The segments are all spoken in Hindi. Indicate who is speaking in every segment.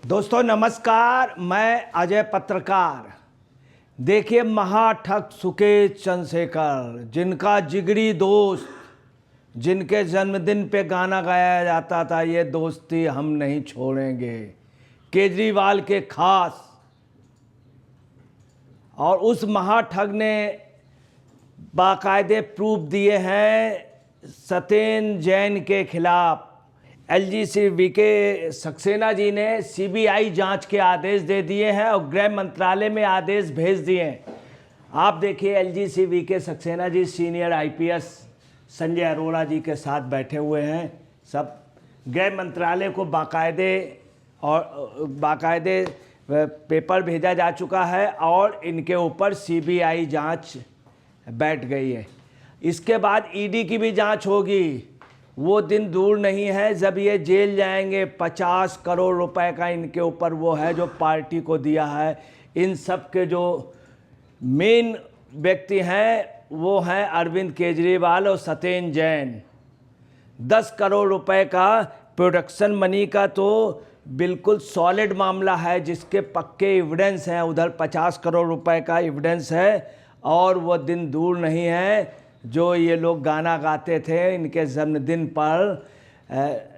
Speaker 1: दोस्तों नमस्कार, मैं अजय पत्रकार। देखिए, महाठग सुकेश चंद्रशेखर, जिनका जिगरी दोस्त, जिनके जन्मदिन पे गाना गाया जाता था, ये दोस्ती हम नहीं छोड़ेंगे, केजरीवाल के खास। और उस महाठग ने बाकायदे प्रूफ दिए हैं सत्येंद्र जैन के खिलाफ। एलजी वीके सक्सेना जी ने सीबीआई जांच के आदेश दे दिए हैं और गृह मंत्रालय में आदेश भेज दिए हैं। आप देखिए, LG VK Saxena ji senior IPS Sanjay Arora जी के साथ बैठे हुए हैं। सब गृह मंत्रालय को बाकायदे पेपर भेजा जा चुका है और इनके ऊपर सीबीआई जांच बैठ गई है। इसके बाद ईडी की भी जांच होगी। वो दिन दूर नहीं है जब ये जेल जाएंगे। 50 करोड़ रुपए का इनके ऊपर वो है जो पार्टी को दिया है। इन सब के जो मेन व्यक्ति हैं वो हैं अरविंद केजरीवाल और सत्येंद्र जैन। 10 करोड़ रुपए का प्रोडक्शन मनी का तो बिल्कुल सॉलिड मामला है, जिसके पक्के एविडेंस हैं। उधर 50 करोड़ रुपए का एविडेंस है और वो दिन दूर नहीं है जो ये लोग गाना गाते थे इनके जन्मदिन पर।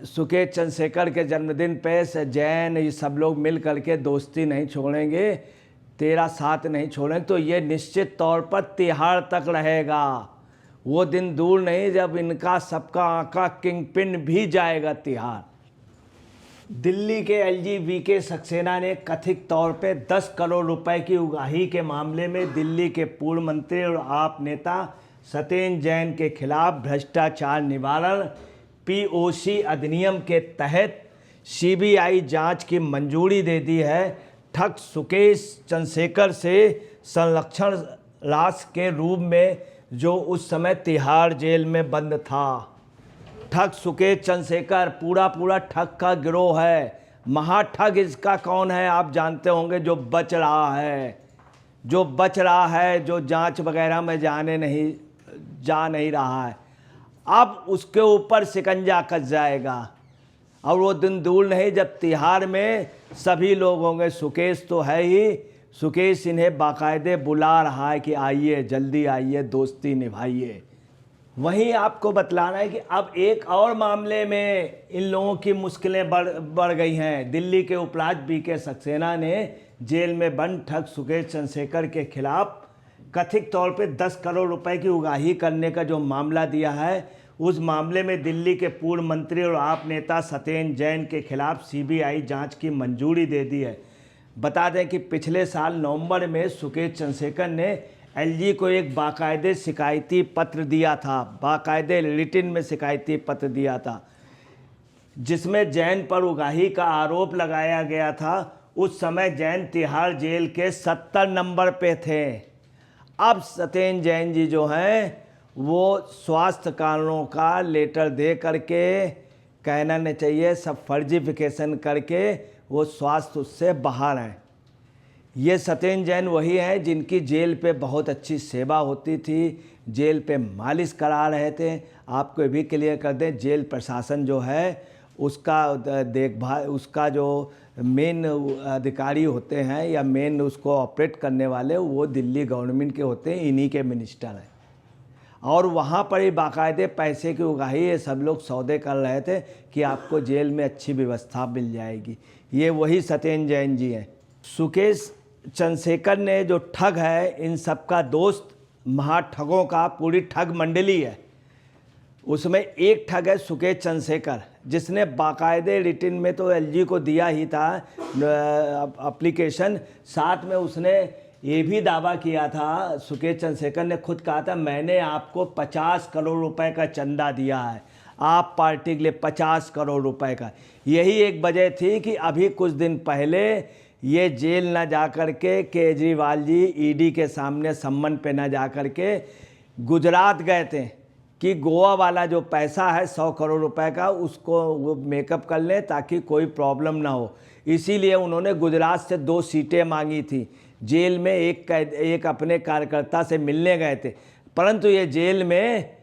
Speaker 1: सुकेश चंद्रशेखर के जन्मदिन पे जैन ये सब लोग मिल करके दोस्ती नहीं छोड़ेंगे, तेरा साथ नहीं छोड़ेंगे। तो ये निश्चित तौर पर तिहाड़ तक रहेगा। वो दिन दूर नहीं जब इनका सबका आंका किंगपिन भी जाएगा तिहाड़। दिल्ली के एलजी वीके सक्सेना ने कथित तौर पे 10 करोड़ रुपए की उगाही के मामले में दिल्ली के पूर्व मंत्री और आप नेता सत्येंद्र जैन के खिलाफ भ्रष्टाचार निवारण पीओसी अधिनियम के तहत सीबीआई जांच की मंजूरी दे दी है। ठग सुकेश चंद्रशेखर से संरक्षण राशि के रूप में जो उस समय तिहाड़ जेल में बंद था। ठग सुकेश चंद्रशेखर पूरा ठग का गिरोह है। महाठग इसका कौन है आप जानते होंगे, जो बच रहा है, जो जांच वगैरह में जा नहीं रहा है। अब उसके ऊपर शिकंजा कस जाएगा और वो दिन दूर नहीं जब तिहाड़ में सभी लोग होंगे। सुकेश तो है ही, सुकेश इन्हें बाकायदे बुला रहा है कि आइए, जल्दी आइए, दोस्ती निभाइए। वहीं आपको बतलाना है कि अब एक और मामले में इन लोगों की मुश्किलें बढ़ गई हैं। दिल्ली के उपराज्यपाल वीके सक्सेना ने जेल में बंद ठग सुकेश चंद्रशेखर के खिलाफ कथित तौर पे 10 करोड़ रुपए की उगाही करने का जो मामला दिया है, उस मामले में दिल्ली के पूर्व मंत्री और आप नेता सत्येंद्र जैन के खिलाफ सीबीआई जांच की मंजूरी दे दी है। बता दें कि पिछले साल नवंबर में सुकेश चंद्रशेखर ने एलजी को एक बाकायदे शिकायती पत्र दिया था, बाकायदे रिटन में शिकायती पत्र दिया था, जिसमें जैन पर उगाही का आरोप लगाया गया था। उस समय जैन तिहाड़ जेल के 70 नंबर पे थे। अब सत्येंद्र जैन जी जो हैं वो स्वास्थ्य कारणों का लेटर दे करके, कहना नहीं चाहिए, सब फर्जीफिकेशन करके वो स्वास्थ्य उससे बाहर हैं। ये सत्येंद्र जैन वही हैं जिनकी जेल पे बहुत अच्छी सेवा होती थी, जेल पे मालिश करा रहे थे। आपको ये भी क्लियर कर दें, जेल प्रशासन जो है उसका देखभाल, उसका जो मेन अधिकारी होते हैं या मेन उसको ऑपरेट करने वाले, वो दिल्ली गवर्नमेंट के होते हैं, इन्हीं के मिनिस्टर हैं। और वहाँ पर ही बाकायदे पैसे की उगाही ये सब लोग सौदे कर रहे थे कि आपको जेल में अच्छी व्यवस्था मिल जाएगी। ये वही सत्येंद्र जैन जी हैं। सुकेश चंद्रशेखर ने जो ठग है, इन सब का दोस्त, महाठगों का पूरी ठग मंडली है। उसमें एक ठग है सुकेश चंद्रशेखर, जिसने बाकायदे रिटन में तो एलजी को दिया ही था एप्लीकेशन। साथ में उसने ये भी दावा किया था, सुकेश चंद्रशेखर ने खुद कहा था, मैंने आपको 50 करोड़ रुपए का चंदा दिया है, आप पार्टी के लिए 50 करोड़ रुपए का। यही एक वजह थी कि अभी कुछ दिन पहले ये जेल ना जा कर के केजरीवाल जी ईडी के सामने सम्मन पे ना जा कर के गुजरात गए थे कि गोवा वाला जो पैसा है 100 करोड़ रुपए का, उसको वो मेकअप कर लें ताकि कोई प्रॉब्लम ना हो। इसीलिए उन्होंने गुजरात से 2 सीटें मांगी थी। जेल में एक अपने कार्यकर्ता से मिलने गए थे, परंतु ये जेल में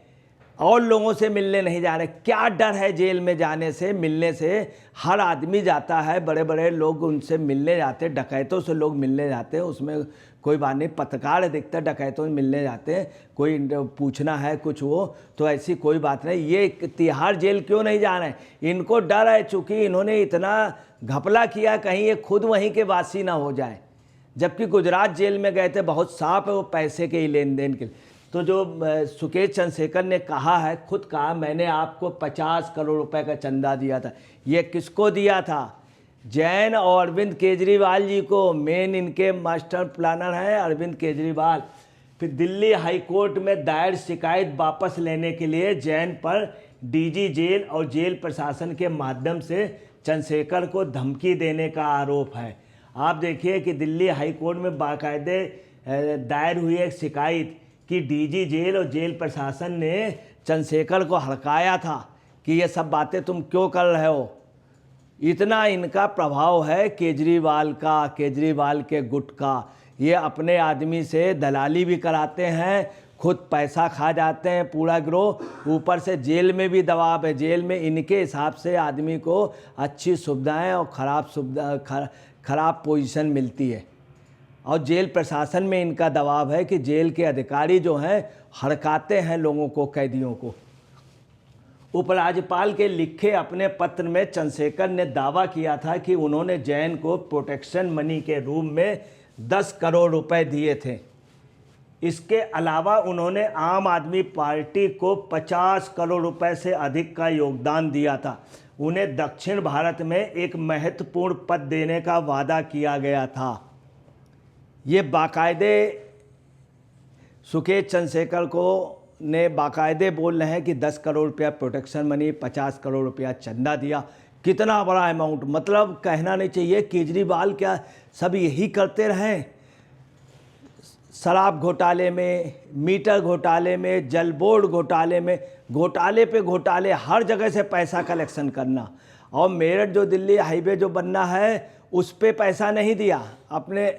Speaker 1: और लोगों से मिलने नहीं जा रहे। क्या डर है जेल में जाने से, मिलने से? हर आदमी जाता है, बड़े बड़े लोग उनसे मिलने जाते हैं, डकैतों से लोग मिलने जाते हैं, उसमें कोई बात नहीं। पत्रकार दिखता है, डकैतों से मिलने जाते हैं, कोई पूछना है कुछ वो, तो ऐसी कोई बात नहीं। ये तिहाड़ जेल क्यों नहीं जा रहे हैं? इनको डर है, चूँकि इन्होंने इतना घपला किया, कहीं ये खुद वहीं के वासी ना हो जाए। जबकि गुजरात जेल में गए थे, बहुत साफ है वो पैसे के ही लेन देन के लिए। तो जो सुकेश चंद्रशेखर ने कहा है, खुद कहा, मैंने आपको 50 करोड़ रुपए का चंदा दिया था। ये किसको दिया था? जैन और अरविंद केजरीवाल जी को। मेन इनके मास्टर प्लानर हैं अरविंद केजरीवाल। फिर दिल्ली हाई कोर्ट में दायर शिकायत वापस लेने के लिए जैन पर डीजी जेल और जेल प्रशासन के माध्यम से चंद्रशेखर को धमकी देने का आरोप है। आप देखिए कि दिल्ली हाई कोर्ट में बाकायदे दायर हुई एक शिकायत कि डीजी जेल और जेल प्रशासन ने चंद्रशेखर को हड़काया था कि ये सब बातें तुम क्यों कर रहे हो। इतना इनका प्रभाव है केजरीवाल का, केजरीवाल के गुट का। ये अपने आदमी से दलाली भी कराते हैं, खुद पैसा खा जाते हैं पूरा गिरोह, ऊपर से जेल में भी दबाव है। जेल में इनके हिसाब से आदमी को अच्छी सुविधाएं और खराब पोजीशन मिलती है। और जेल प्रशासन में इनका दबाव है कि जेल के अधिकारी जो हैं हड़काते हैं लोगों को, कैदियों को। उपराज्यपाल के लिखे अपने पत्र में चंद्रशेखर ने दावा किया था कि उन्होंने जैन को प्रोटेक्शन मनी के रूप में 10 करोड़ रुपए दिए थे। इसके अलावा उन्होंने आम आदमी पार्टी को 50 करोड़ रुपए से अधिक का योगदान दिया था। उन्हें दक्षिण भारत में एक महत्वपूर्ण पद देने का वादा किया गया था। ये बाकायदे सुकेश चंद्रशेखर को ने बाकायदे बोल रहे हैं कि 10 करोड़ रुपया प्रोटेक्शन मनी, 50 करोड़ रुपया चंदा दिया। कितना बड़ा अमाउंट, मतलब कहना नहीं चाहिए। केजरीवाल क्या सब यही करते रहें? शराब घोटाले में, मीटर घोटाले में, जल बोर्ड घोटाले में, घोटाले पे घोटाले, हर जगह से पैसा कलेक्शन करना। और मेरठ जो दिल्ली हाईवे जो बनना है उस पे पैसा नहीं दिया, अपने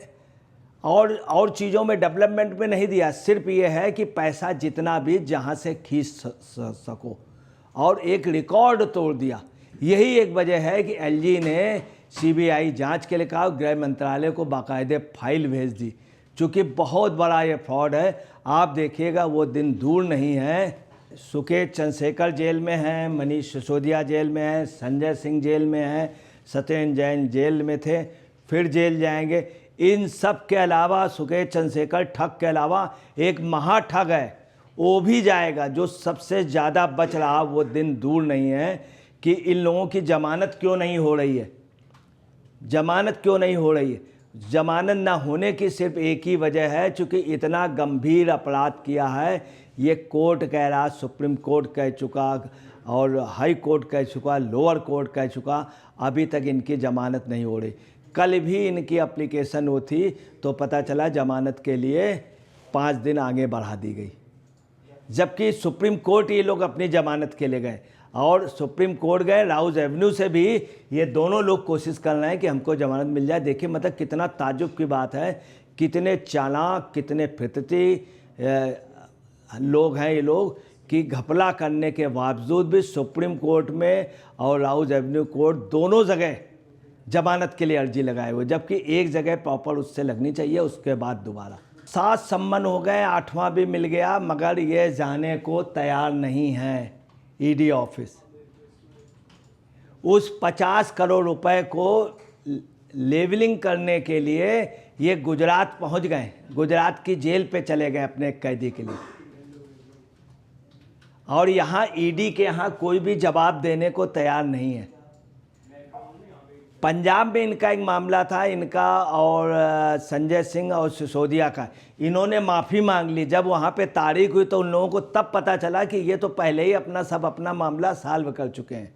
Speaker 1: और चीज़ों में डेवलपमेंट में नहीं दिया। सिर्फ ये है कि पैसा जितना भी जहाँ से खींच सको, और एक रिकॉर्ड तोड़ दिया। यही एक वजह है कि एलजी ने सीबीआई जांच के लिए कहा, गृह मंत्रालय को बाकायदे फाइल भेज दी। चूँकि बहुत बड़ा ये फ्रॉड है। आप देखिएगा वो दिन दूर नहीं है। सुकेश चंद्रशेखर जेल में हैं, मनीष सिसोदिया जेल में हैं, संजय सिंह जेल में हैं, सत्येंद्र जैन जेल में थे, फिर जेल जाएंगे। इन सब के अलावा सुकेश चंद्रशेखर ठग के अलावा एक महाठग है, वो भी जाएगा। जो सबसे ज़्यादा बच रहा, वो दिन दूर नहीं है कि इन लोगों की जमानत क्यों नहीं हो रही है। जमानत क्यों नहीं हो रही है? जमानत ना होने की सिर्फ एक ही वजह है, चूँकि इतना गंभीर अपराध किया है। ये कोर्ट कह रहा, सुप्रीम कोर्ट कह चुका और हाई कोर्ट कह चुका, लोअर कोर्ट कह चुका, अभी तक इनकी जमानत नहीं हो रही। कल भी इनकी एप्लीकेशन वो थी तो पता चला जमानत के लिए 5 दिन आगे बढ़ा दी गई, जबकि सुप्रीम कोर्ट ये लोग अपनी जमानत के लिए गए। और सुप्रीम कोर्ट गए, राउज एवेन्यू से भी ये दोनों लोग कोशिश कर रहे हैं कि हमको जमानत मिल जाए। देखिए मतलब कितना ताज्जुब की बात है, कितने चालाक, कितने फितरती लोग हैं ये लोग कि घपला करने के बावजूद भी सुप्रीम कोर्ट में और राउज एवेन्यू कोर्ट दोनों जगह जमानत के लिए अर्जी लगाए हुए, जबकि एक जगह प्रॉपर उससे लगनी चाहिए, उसके बाद दोबारा। 7 सम्मन हो गए, 8वां भी मिल गया, मगर ये जाने को तैयार नहीं है ईडी ऑफिस। उस 50 करोड़ रुपए को लेवलिंग करने के लिए ये गुजरात पहुंच गए, गुजरात की जेल पे चले गए अपने कैदी के लिए। और यहाँ ईडी के यहाँ कोई भी जवाब देने को तैयार नहीं है। पंजाब में इनका एक मामला था, इनका और संजय सिंह और सिसोदिया का। इन्होंने माफ़ी मांग ली। जब वहाँ पे तारीख हुई तो उन लोगों को तब पता चला कि ये तो पहले ही अपना मामला सॉल्व कर चुके हैं।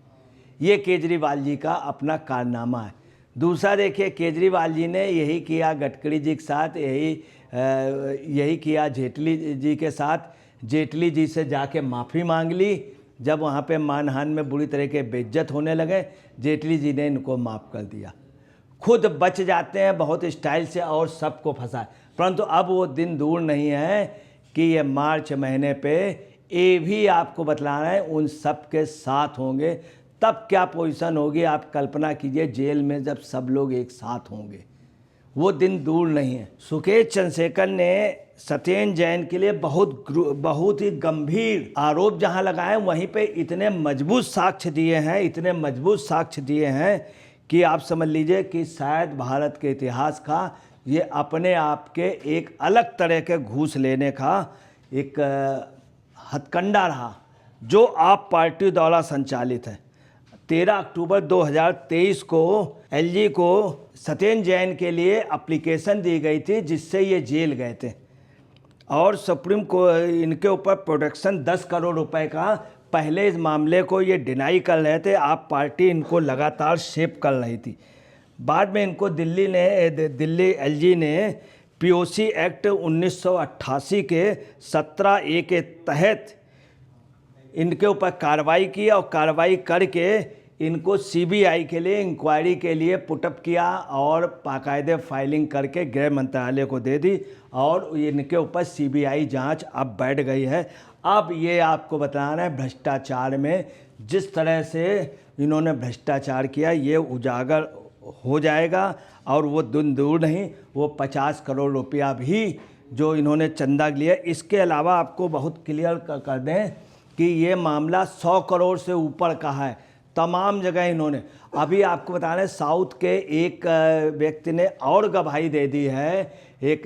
Speaker 1: ये केजरीवाल जी का अपना कारनामा है। दूसरा देखिए, केजरीवाल जी ने यही किया गडकरी जी के साथ, यही किया जेटली जी के साथ। जेटली जी से जाके माफ़ी मांग ली। जब वहाँ पे मानहानि में बुरी तरह के बेइज्जत होने लगे, जेटली जी ने इनको माफ़ कर दिया। खुद बच जाते हैं बहुत स्टाइल से और सबको फंसाए। परंतु अब वो दिन दूर नहीं है कि ये मार्च महीने पे ये भी आपको बतलाना है, उन सब के साथ होंगे। तब क्या पोजीशन होगी आप कल्पना कीजिए, जेल में जब सब लोग एक साथ होंगे। वो दिन दूर नहीं है। सुकेश चंद्रशेखर ने सत्येंद्र जैन के लिए बहुत ही गंभीर आरोप जहां लगाए, वहीं पे इतने मजबूत साक्ष्य दिए हैं, इतने मजबूत साक्ष्य दिए हैं कि आप समझ लीजिए कि शायद भारत के इतिहास का ये अपने आप के एक अलग तरह के घूस लेने का एक हथकंडा रहा, जो आप पार्टी द्वारा संचालित है। 13 अक्टूबर 2023 को एलजी को सत्येंद्र जैन के लिए एप्लीकेशन दी गई थी, जिससे ये जेल गए थे और सुप्रीम को इनके ऊपर प्रोटेक्शन 10 करोड़ रुपए का, पहले इस मामले को ये डिनाई कर रहे थे। आप पार्टी इनको लगातार शेप कर रही थी। बाद में इनको दिल्ली एलजी ने पीओसी एक्ट 1988 के 17A के तहत इनके ऊपर कार्रवाई की और कार्रवाई करके इनको सीबीआई के लिए इंक्वायरी के लिए पुटअप किया और बाकायदे फाइलिंग करके गृह मंत्रालय को दे दी और इनके ऊपर सीबीआई जांच अब बैठ गई है। अब ये आपको बताना है, भ्रष्टाचार में जिस तरह से इन्होंने भ्रष्टाचार किया ये उजागर हो जाएगा और वो दिन दूर नहीं, वो 50 करोड़ रुपया भी जो इन्होंने चंदा लिया। इसके अलावा आपको बहुत क्लियर कर दें कि ये मामला 100 करोड़ से ऊपर का है। तमाम जगह इन्होंने, अभी आपको बता रहे साउथ के एक व्यक्ति ने और गवाही दे दी है, एक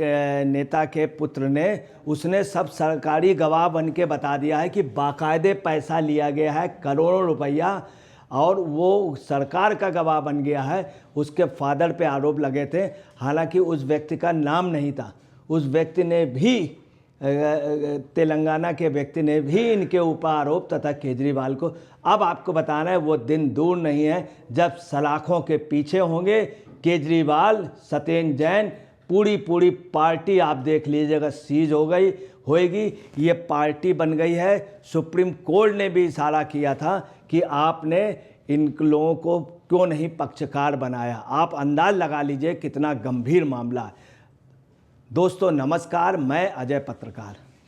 Speaker 1: नेता के पुत्र ने, उसने सब सरकारी गवाह बन के बता दिया है कि बाकायदे पैसा लिया गया है करोड़ों रुपया और वो सरकार का गवाह बन गया है। उसके फादर पे आरोप लगे थे, हालांकि उस व्यक्ति का नाम नहीं था। उस व्यक्ति ने भी, तेलंगाना के व्यक्ति ने भी इनके ऊपर आरोप तथा केजरीवाल को। अब आपको बताना है वो दिन दूर नहीं है जब सलाखों के पीछे होंगे केजरीवाल, सत्येंद्र जैन, पूरी पार्टी आप देख लीजिएगा सीज होएगी। ये पार्टी बन गई है। सुप्रीम कोर्ट ने भी इशारा किया था कि आपने इन लोगों को क्यों नहीं पक्षकार बनाया। आप अंदाज लगा लीजिए कितना गंभीर मामला है। दोस्तों नमस्कार, मैं अजय पत्रकार।